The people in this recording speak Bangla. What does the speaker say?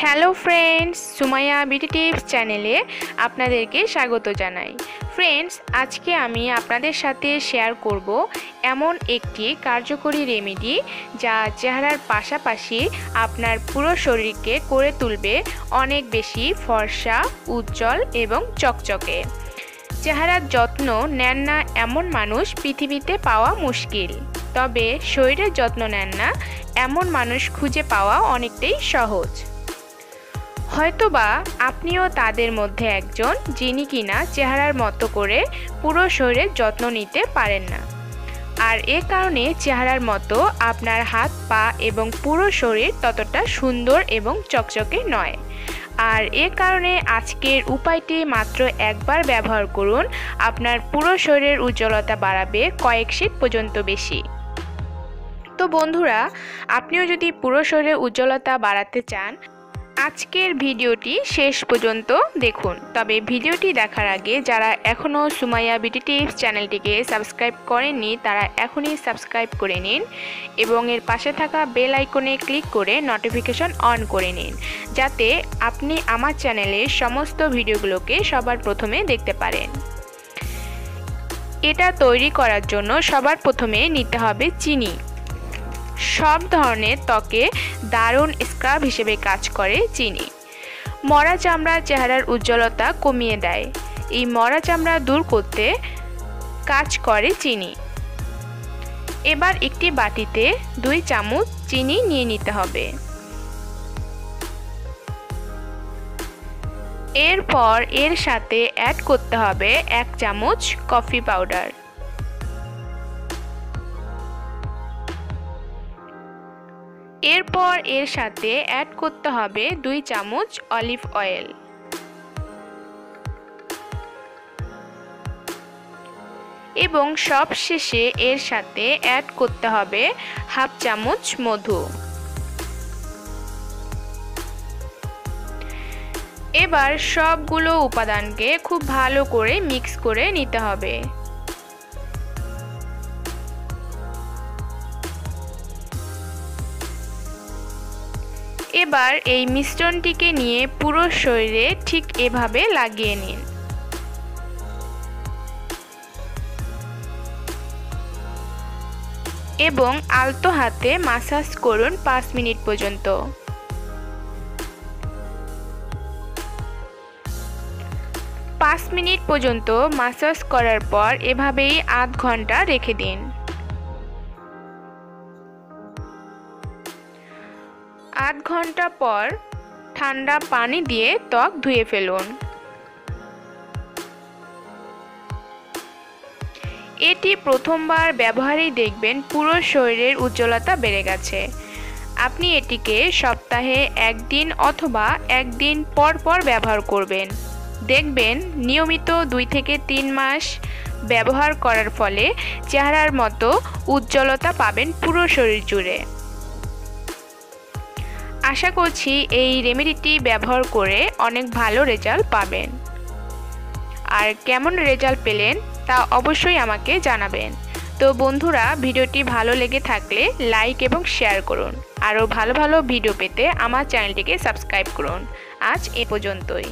Hello friends, Sumaiya beauty tips চ্যানেলে আপনাদেরকে স্বাগত জানাই। ফ্রেন্ডস, আজকে আমি আপনাদের সাথে শেয়ার করব এমন একটি কার্যকরী রেমেডি যা চেহারার পাশাপাশি আপনার পুরো শরীরকে করে তুলবে অনেক বেশি ফর্সা, উজ্জ্বল এবং চকচকে। চেহারার যত্ন নেন না এমন মানুষ পৃথিবীতে পাওয়া মুশকিল, তবে শরীরের যত্ন নেন না এমন মানুষ খুঁজে পাওয়া অনেকটাই সহজ। হয়তোবা আপনিও তাদের মধ্যে একজন যিনি কিনা চেহারার মতো করে পুরো শরীরের যত্ন নিতে পারেন না, আর এ কারণে চেহারার মতো আপনার হাত পা এবং পুরো শরীর ততটা সুন্দর এবং চকচকে নয়। আর এ কারণে আজকের উপায়টি মাত্র একবার ব্যবহার করুন, আপনার পুরো শরীরের উজ্জ্বলতা বাড়াবে কয়েক শীট পর্যন্ত বেশি। তো বন্ধুরা, আপনিও যদি পুরো শরীরের উজ্জ্বলতা বাড়াতে চান, আজকের ভিডিওটি শেষ পর্যন্ত দেখুন। তবে ভিডিওটি দেখার আগে যারা এখনও সুমাইয়া বিউটি টিপস চ্যানেলটিকে সাবস্ক্রাইব করেননি তারা এখনই সাবস্ক্রাইব করে নিন এবং এর পাশে থাকা বেল আইকনে ক্লিক করে নোটিফিকেশন অন করে নিন, যাতে আপনি আমার চ্যানেলের সমস্ত ভিডিওগুলোকে সবার প্রথমে দেখতে পারেন। এটা তৈরি করার জন্য সবার প্রথমে নিতে হবে চিনি। সব ধরনের ত্বকে দারুণ স্ক্রাব হিসেবে কাজ করে চিনি। মরা চামড়া চেহারার উজ্জ্বলতা কমিয়ে দেয়, এই মরা চামড়া দূর করতে কাজ করে চিনি। এবার একটি বাটিতে 2 চামচ চিনি নিয়ে নিতে হবে। এরপর এর সাথে অ্যাড করতে হবে 1 চামচ কফি পাউডার। এরপর এর সাথে অ্যাড করতে হবে 2 চামচ অলিভ অয়েল। এবং সবশেষে এর সাথে অ্যাড করতে হবে 1/2 চামচ মধু। এবার সবগুলো উপাদানকে খুব ভালো করে মিক্স করে নিতে হবে। এবার এই মিশ্রণটিকে নিয়ে পুরো শরীরে ঠিক এভাবে লাগিয়ে নিন। এবং আলতো হাতে মাসাজ করুন 5 মিনিট পর্যন্ত। পাঁচ মিনিট পর্যন্ত মাসাজ করার পর এভাবেই আধ ঘন্টা রেখে দিন। আধ ঘন্টা পর ঠান্ডা পানি দিয়ে ত্বক ধুয়ে ফেলুন। এটি প্রথমবার ব্যবহারেই দেখবেন পুরো শরীরের উজ্জ্বলতা বেড়ে গেছে। আপনি এটিকে সপ্তাহে 1 দিন অথবা 1 দিন পর পর ব্যবহার করবেন। দেখবেন নিয়মিত 2 থেকে 3 মাস ব্যবহার করার ফলে চেহারার মতো উজ্জ্বলতা পাবেন পুরো শরীর জুড়ে। আশা করছি এই রেমেডিটি ব্যবহার করে অনেক ভালো রেজাল্ট পাবেন। আর কেমন রেজাল্ট পেলেন তা অবশ্যই আমাকে জানাবেন। তো বন্ধুরা, ভিডিওটি ভালো লেগে থাকলে লাইক এবং শেয়ার করুন। আরও ভালো ভালো ভিডিও পেতে আমার চ্যানেলটিকে সাবস্ক্রাইব করুন। আজ এ পর্যন্তই।